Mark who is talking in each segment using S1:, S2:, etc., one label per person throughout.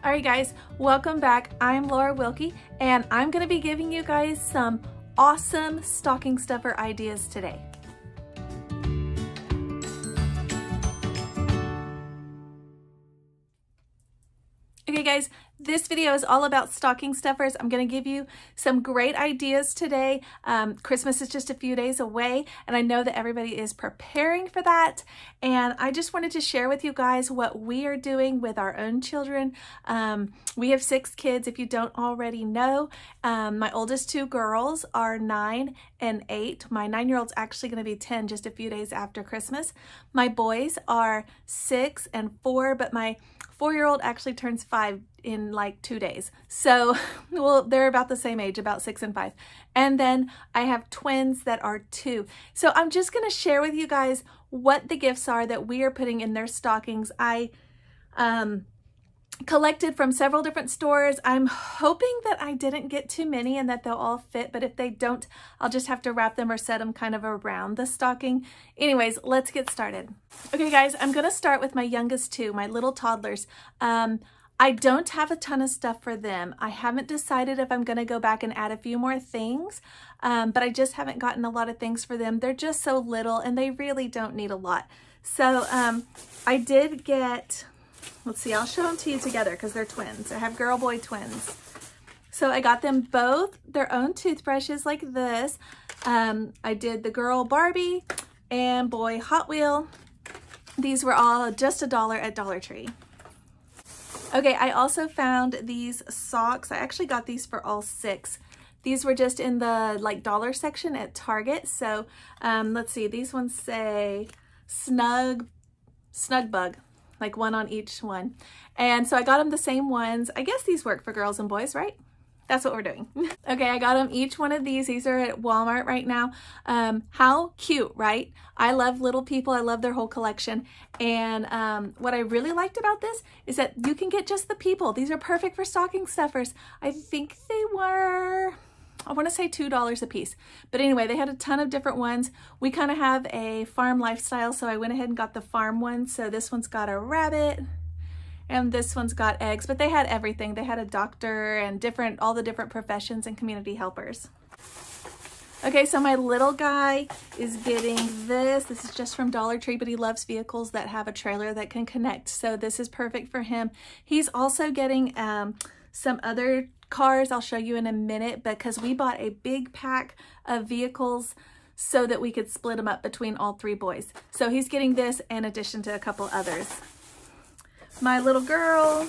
S1: Alright guys, welcome back. I'm Laura Wilkie and I'm going to be giving you guys some awesome stocking stuffer ideas today. Okay guys, this video is all about stocking stuffers. I'm going to give you some great ideas today. Christmas is just a few days away and I know that everybody is preparing for that. And I just wanted to share with you guys what we are doing with our own children. We have 6 kids if you don't already know. My oldest 2 girls are 9 and 8. My 9-year-old's actually going to be 10 just a few days after Christmas. My boys are 6 and 4, but my 4-year-old actually turns 5 in like 2 days. So, well, they're about the same age, about 6 and 5. And then I have twins that are 2. So I'm just going to share with you guys what the gifts are that we are putting in their stockings. I collected from several different stores. I'm hoping that I didn't get too many and that they'll all fit, but if they don't, I'll just have to wrap them or set them kind of around the stocking. Anyways, let's get started. Okay guys, I'm gonna start with my youngest 2, my little toddlers. I don't have a ton of stuff for them. I haven't decided if I'm gonna go back and add a few more things, but I just haven't gotten a lot of things for them. They're just so little and they really don't need a lot. So I did get, let's see, I'll show them to you together because they're twins. I have girl-boy twins. So I got them both their own toothbrushes like this. I did the girl Barbie and boy Hot Wheel. These were all just $1 at Dollar Tree. Okay, I also found these socks. I actually got these for all 6. These were just in the like dollar section at Target. So let's see, these ones say Snug Bug. Like one on each one. And so I got them the same ones. I guess these work for girls and boys, right? That's what we're doing. Okay, I got them each one of these. These are at Walmart right now. How cute, right? I love little people. I love their whole collection. And what I really liked about this is that you can get just the people. These are perfect for stocking stuffers. I think they were, I want to say $2 a piece. But anyway, they had a ton of different ones. We kind of have a farm lifestyle, so I went ahead and got the farm one. So this one's got a rabbit and this one's got eggs, but they had everything. They had a doctor and all the different professions and community helpers. Okay, so my little guy is getting this. This is just from Dollar Tree, but he loves vehicles that have a trailer that can connect. So this is perfect for him. He's also getting some other cars I'll show you in a minute because we bought a big pack of vehicles so that we could split them up between all 3 boys. So he's getting this in addition to a couple others. My little girl,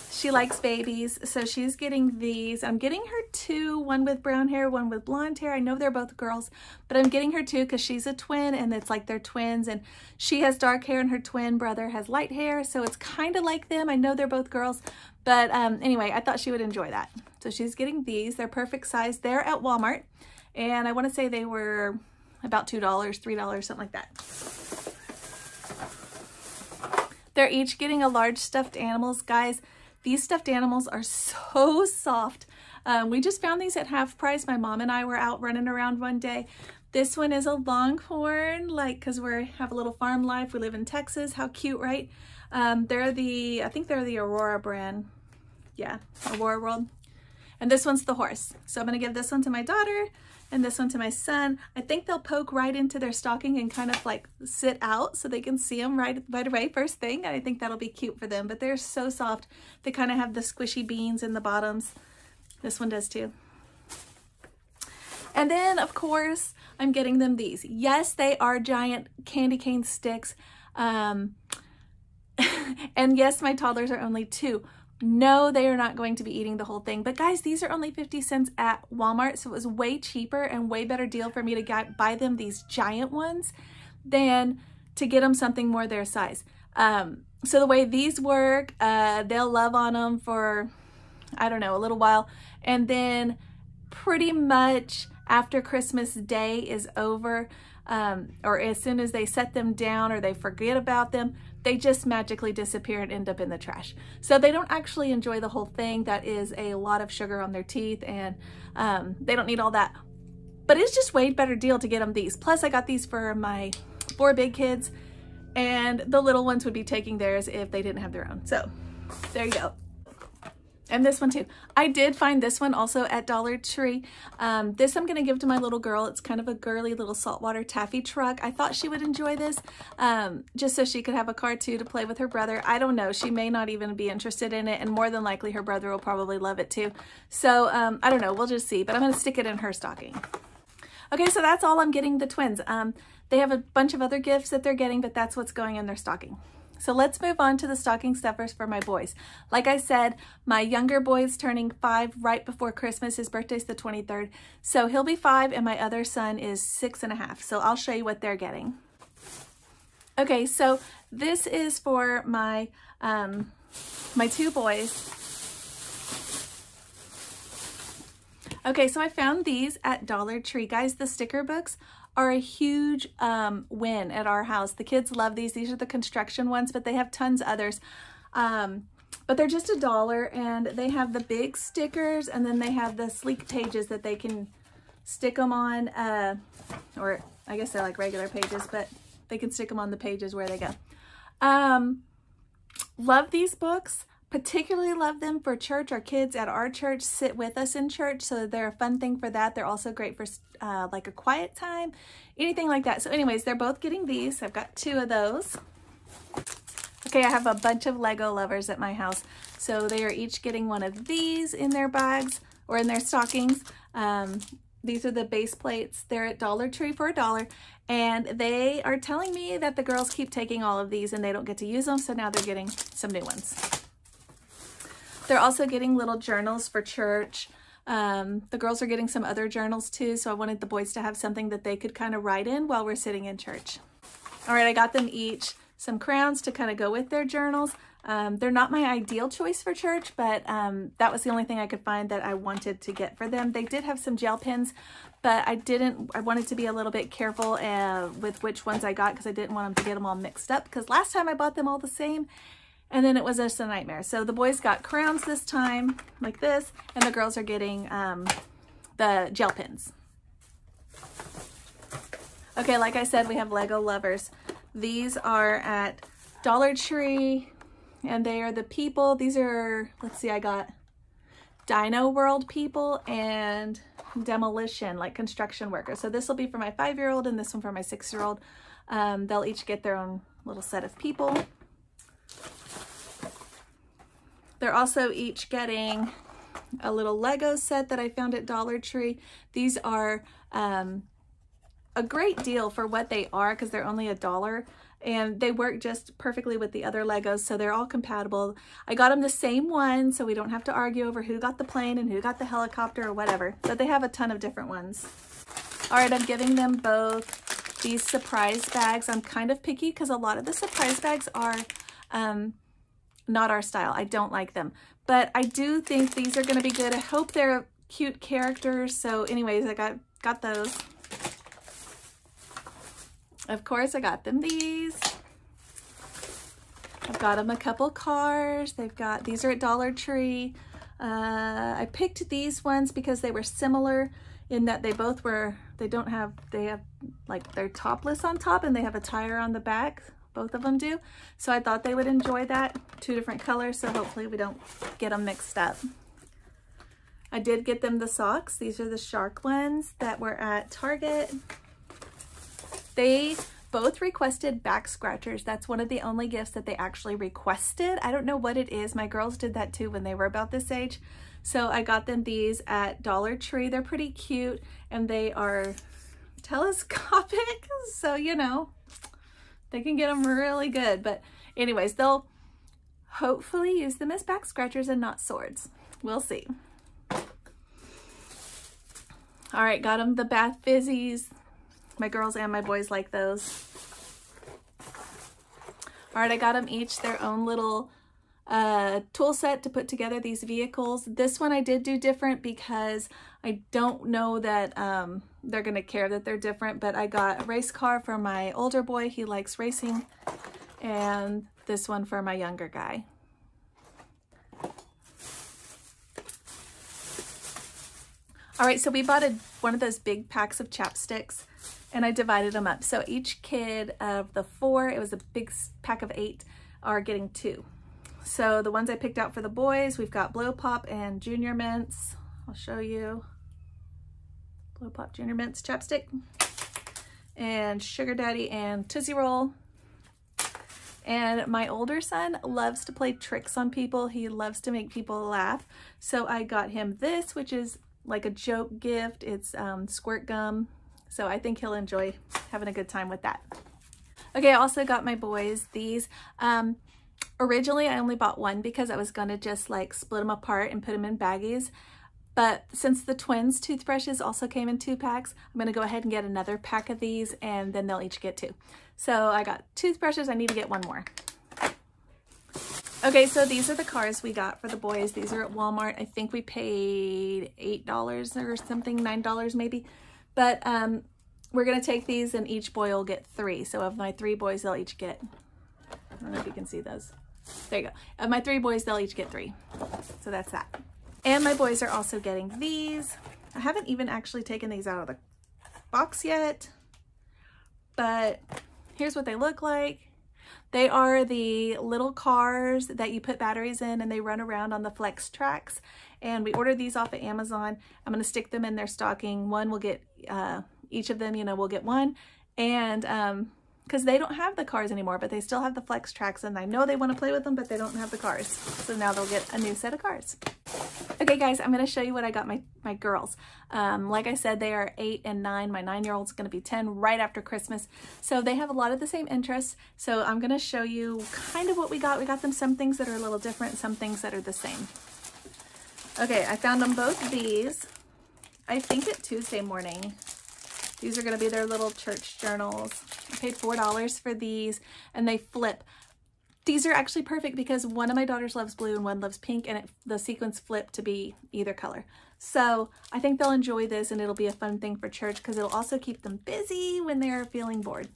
S1: she likes babies, so she's getting these. I'm getting her 2, one with brown hair, one with blonde hair. I know they're both girls, but I'm getting her 2 because she's a twin and it's like they're twins, and she has dark hair and her twin brother has light hair, so it's kind of like them. I know they're both girls, but anyway, I thought she would enjoy that. So she's getting these. They're perfect size. They're at Walmart, and I want to say they were about $2, $3, something like that. They're each getting a large stuffed animals. Guys, these stuffed animals are so soft. We just found these at half price. My mom and I were out running around one day. This one is a longhorn, like, because we have a little farm life. We live in Texas. How cute, right? I think they're the Aurora brand. Yeah, Aurora World. And this one's the horse. So I'm going to give this one to my daughter and this one to my son. I think they'll poke right into their stocking and kind of like sit out so they can see them right away first thing. And I think that'll be cute for them, but they're so soft. They kind of have the squishy beans in the bottoms. This one does too. And then of course, I'm getting them these. Yes, they are giant candy cane sticks. And yes, my toddlers are only 2. No, they are not going to be eating the whole thing. But guys, these are only 50 cents at Walmart, so it was way cheaper and way better deal for me to buy them these giant ones than to get them something more their size. So the way these work, they'll love on them for, I don't know, a little while. And then pretty much after Christmas Day is over, or as soon as they set them down or they forget about them, they just magically disappear and end up in the trash. So they don't actually enjoy the whole thing. That is a lot of sugar on their teeth, and they don't need all that. But it's just way better deal to get them these. Plus I got these for my 4 big kids, and the little ones would be taking theirs if they didn't have their own. So There you go. And this one too. I did find this one also at Dollar Tree. This I'm gonna give to my little girl. It's kind of a girly little saltwater taffy truck. I thought she would enjoy this, just so she could have a car too to play with her brother. I don't know, she may not even be interested in it, and more than likely her brother will probably love it too. So I don't know, we'll just see, but I'm gonna stick it in her stocking. Okay, so that's all I'm getting the twins. They have a bunch of other gifts that they're getting, but that's what's going in their stocking. So let's move on to the stocking stuffers for my boys. Like I said, my younger boy is turning 5 right before Christmas. His birthday's the 23rd. So he'll be 5 and my other son is 6.5. So I'll show you what they're getting. Okay, so this is for my, my 2 boys. Okay, so I found these at Dollar Tree. Guys, the sticker books are a huge win at our house. The kids love these. These are the construction ones, but they have tons of others. But they're just $1, and they have the big stickers, and then they have the sleek pages that they can stick them on, or I guess they're like regular pages, but they can stick them on the pages where they go. Love these books. Particularly love them for church. Our kids at our church sit with us in church, so they're a fun thing for that. They're also great for like a quiet time, anything like that. So anyways, they're both getting these. I've got 2 of those. Okay, I have a bunch of Lego lovers at my house. So they are each getting one of these in their bags or in their stockings. These are the base plates. They're at Dollar Tree for $1. And they are telling me that the girls keep taking all of these and they don't get to use them. So now they're getting some new ones. They're also getting little journals for church. The girls are getting some other journals too, so I wanted the boys to have something that they could kind of write in while we're sitting in church. All right, I got them each some crayons to kind of go with their journals. They're not my ideal choice for church, but that was the only thing I could find that I wanted to get for them. They did have some gel pens, but I wanted to be a little bit careful with which ones I got because I didn't want them to get them all mixed up, because last time I bought them all the same, and then it was just a nightmare. So the boys got crayons this time, like this, and the girls are getting the gel pens. Okay, like I said, we have Lego lovers. These are at Dollar Tree, and they are the people. These are, let's see, I got Dino World people and demolition, like construction workers. So this will be for my 5-year-old and this one for my 6-year-old. They'll each get their own little set of people. They're also each getting a little Lego set that I found at Dollar Tree. These are a great deal for what they are because they're only $1, and they work just perfectly with the other Legos, so they're all compatible. I got them the same one so we don't have to argue over who got the plane and who got the helicopter or whatever, but they have a ton of different ones. All right, I'm giving them both these surprise bags. I'm kind of picky because a lot of the surprise bags are not our style. I don't like them, but I do think these are going to be good. I hope they're cute characters. So anyways, I got those. Of course, I got them these. I've got them a couple cars. These are at Dollar Tree. I picked these ones because they were similar in that they have like, they're topless on top and they have a tire on the back. Both of them do. So I thought they would enjoy that. 2 different colors, so hopefully we don't get them mixed up. I did get them the socks. These are the shark ones that were at Target. They both requested back scratchers. That's one of the only gifts that they actually requested. I don't know what it is. My girls did that too when they were about this age. So I got them these at Dollar Tree. They're pretty cute and they are telescopic. So, you know, they can get them really good. But anyways, they'll hopefully use them as back scratchers and not swords. We'll see. All right, got them the bath Fizzies. My girls and my boys like those. All right, I got them each their own little tool set to put together these vehicles. This one I did do different because I don't know that they're gonna care that they're different, but I got a race car for my older boy. He likes racing, and this one for my younger guy. All right, so we bought one of those big packs of chapsticks, and I divided them up. So each kid of the 4, it was a big pack of 8, are getting 2. So the ones I picked out for the boys, we've got Blow Pop and Junior Mints. I'll show you. Blow Pop, Junior Mints, Chapstick, and Sugar Daddy and Tootsie Roll. And my older son loves to play tricks on people. He loves to make people laugh. So I got him this, which is like a joke gift. It's squirt gum. So I think he'll enjoy having a good time with that. Okay, I also got my boys these. Originally, I only bought one because I was gonna just like split them apart and put them in baggies. But since the twins toothbrushes also came in 2 packs, I'm gonna go ahead and get another pack of these and then they'll each get 2. So I got toothbrushes, I need to get one more. Okay, so these are the cars we got for the boys. These are at Walmart. I think we paid $8 or something, $9 maybe. But we're gonna take these and each boy will get 3. So of my 3 boys, they'll each get, I don't know if you can see those. There you go. Of my 3 boys, they'll each get 3. So that's that. And my boys are also getting these. I haven't even actually taken these out of the box yet, but here's what they look like. They are the little cars that you put batteries in and they run around on the flex tracks. And we ordered these off of Amazon. I'm gonna stick them in their stocking. One will get, each of them, you know, will get one. And because they don't have the cars anymore, but they still have the flex tracks and I know they want to play with them, but they don't have the cars. So now they'll get a new set of cars. Okay guys, I'm going to show you what I got my girls. Like I said, they are 8 and 9. My 9-year-old's going to be 10 right after Christmas. So they have a lot of the same interests. So I'm going to show you kind of what we got. We got them some things that are a little different, some things that are the same. Okay, I found them both these, I think at Tuesday morning. These are going to be their little church journals. I paid $4 for these and they flip. These are actually perfect because one of my daughters loves blue and one loves pink and the sequins flip to be either color. So I think they'll enjoy this and it'll be a fun thing for church because it'll also keep them busy when they're feeling bored.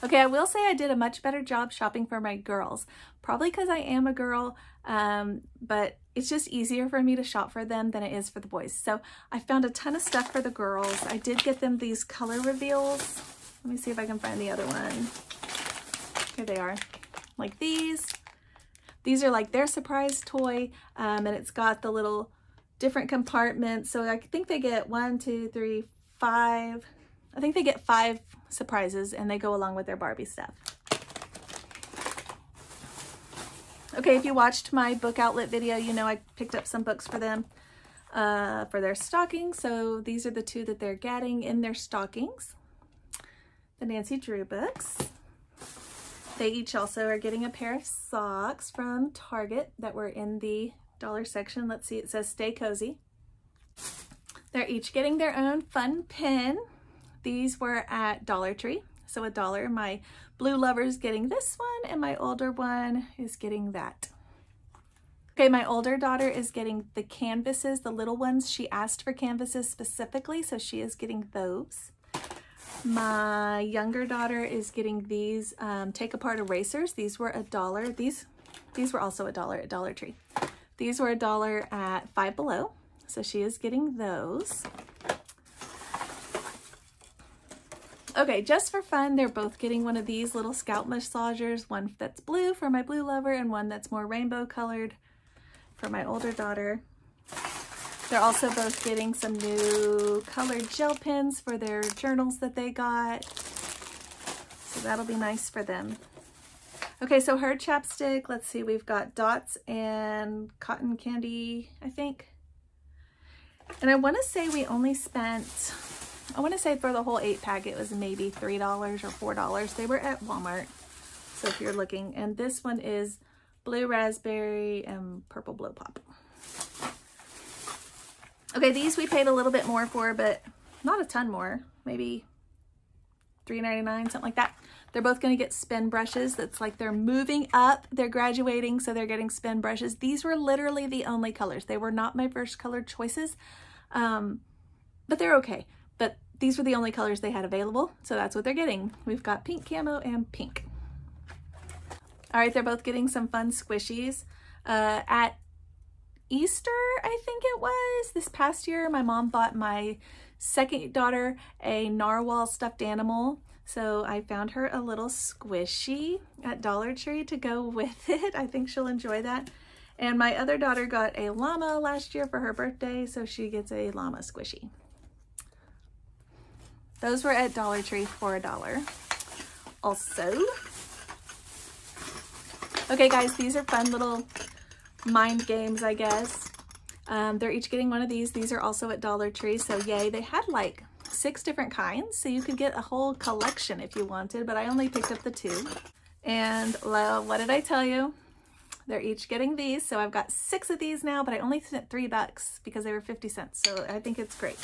S1: Okay, I will say I did a much better job shopping for my girls. Probably because I am a girl, but it's just easier for me to shop for them than it is for the boys. So I found a ton of stuff for the girls. I did get them these color reveals. Let me see if I can find the other one. Here they are, like these. These are like their surprise toy, and it's got the little different compartments. So I think they get 1, 2, 3, 5. I think they get 5 surprises and they go along with their Barbie stuff. Okay, if you watched my book outlet video, you know I picked up some books for them for their stockings. So these are the 2 that they're getting in their stockings. The Nancy Drew books. They each also are getting a pair of socks from Target that were in the dollar section. Let's see, it says Stay Cozy. They're each getting their own fun pin. These were at Dollar Tree, so $1. My blue lover's getting this one and my older one is getting that. Okay, my older daughter is getting the canvases, the little ones. She asked for canvases specifically, so she is getting those. My younger daughter is getting these take apart erasers. These were $1. These were also $1 at Dollar Tree. These were $1 at Five Below, so she is getting those. Okay, just for fun, they're both getting one of these little scalp massagers, one that's blue for my blue lover and one that's more rainbow colored for my older daughter. They're also both getting some new colored gel pens for their journals that they got. So that'll be nice for them. Okay, so her chapstick, let's see, we've got dots and cotton candy, I think. And I want to say we only spent, I want to say for the whole 8-pack, it was maybe $3 or $4. They were at Walmart. So if you're looking, and this one is blue raspberry and purple blow pop. Okay, these we paid a little bit more for, but not a ton more, maybe $3.99, something like that. They're both going to get spin brushes. That's like they're moving up, they're graduating, so they're getting spin brushes. These were literally the only colors. They were not my first color choices, but they're okay. But these were the only colors they had available, so that's what they're getting. We've got pink camo and pink. All right, they're both getting some fun squishies. At Easter, I think it was, this past year, my mom bought my second daughter a narwhal stuffed animal. So I found her a little squishy at Dollar Tree to go with it. I think she'll enjoy that. And my other daughter got a llama last year for her birthday, so she gets a llama squishy. Those were at Dollar Tree for $1. Also, okay guys, these are fun little mind games, I guess. They're each getting one of these. These are also at Dollar Tree, so yay. They had like 6 different kinds, so you could get a whole collection if you wanted, but I only picked up the 2. And what did I tell you? They're each getting these, so I've got 6 of these now, but I only spent $3 because they were 50 cents, so I think it's great.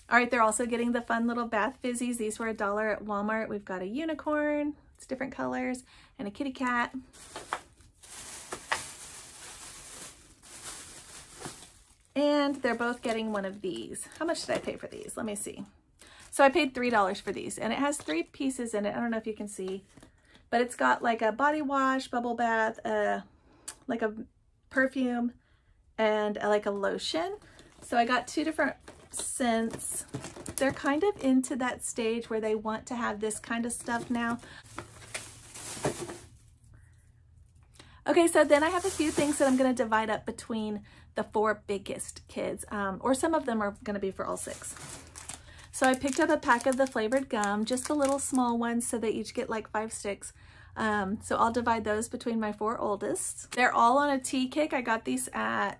S1: All right, they're also getting the fun little bath fizzies. These were $1 at Walmart. We've got a unicorn, it's different colors, and a kitty cat. And they're both getting one of these. How much did I pay for these? Let me see. So I paid $3 for these, and it has 3 pieces in it. I don't know if you can see, but it's got like a body wash, bubble bath, like a perfume, and like a lotion. So I got 2 different scents. They're kind of into that stage where they want to have this kind of stuff now. Okay, so then I have a few things that I'm going to divide up between the 4 biggest kids, or some of them are going to be for all 6. So I picked up a pack of the flavored gum, just the little small ones, so they each get like 5 sticks. So I'll divide those between my 4 oldest. They're all on a tea kick. I got these at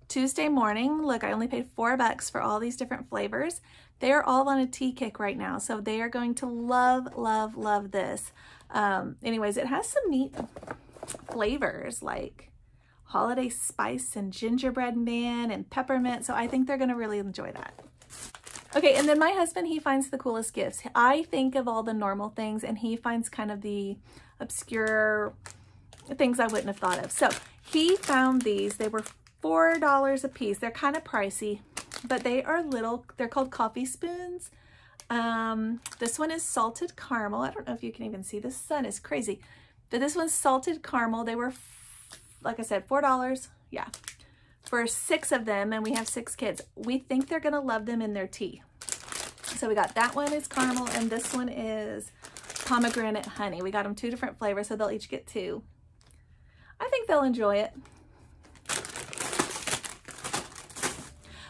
S1: Tuesday morning. Look, I only paid $4 for all these different flavors. They are all on a tea kick right now, so they are going to love, love, love this. Anyways, it has some neat flavors like holiday spice and gingerbread man and peppermint, so I think they're going to really enjoy that. Okay, and then my husband, he finds the coolest gifts. I think of all the normal things, and he finds kind of the obscure things I wouldn't have thought of. So he found these. They were $4 a piece. They're kind of pricey, but they are little. They're called coffee spoons. This one is salted caramel. I don't know if you can even see. The sun is crazy. But this one's salted caramel. They were, like I said, $4. Yeah, for 6 of them, and we have 6 kids. We think they're gonna love them in their tea. So we got that one is caramel, and this one is pomegranate honey. We got them 2 different flavors, so they'll each get 2. I think they'll enjoy it.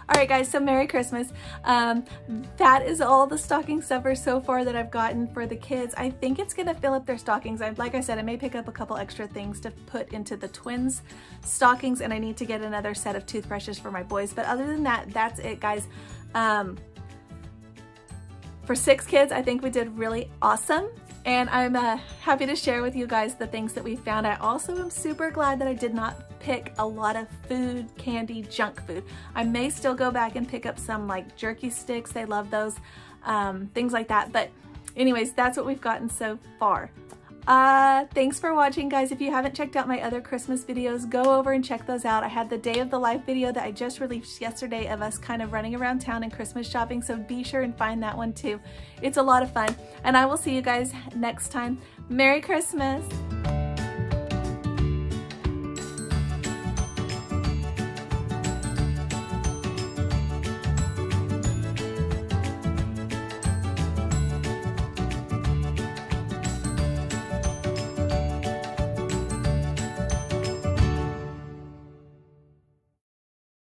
S1: All right, guys, so Merry Christmas. That is all the stocking stuffers so far that I've gotten for the kids. I think it's gonna fill up their stockings. Like I said, I may pick up a couple extra things to put into the twins' stockings, and I need to get another set of toothbrushes for my boys. But other than that, that's it, guys. For 6 kids, I think we did really awesome. And I'm happy to share with you guys the things that we found. I also am super glad that I did not pick a lot of food, candy, junk food. I may still go back and pick up some like jerky sticks. They love those, things like that. But anyways, that's what we've gotten so far. Thanks for watching, guys. If you haven't checked out my other Christmas videos, go over and check those out. I had the Day of the Life video that I just released yesterday of us kind of running around town and Christmas shopping, so be sure and find that one too. It's a lot of fun, and I will see you guys next time. Merry Christmas!